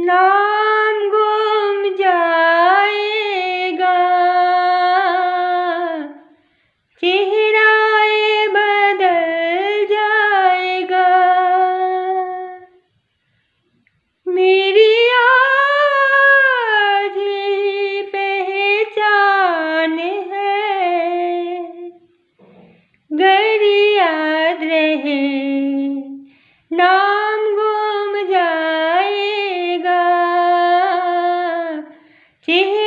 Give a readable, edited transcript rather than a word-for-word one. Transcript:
नाम गुम जाएगा, चेहरा ये बदल जाएगा। मेरी आज ही पहचान है, गर याद रहे नाम गुम जाएगा, चेहरा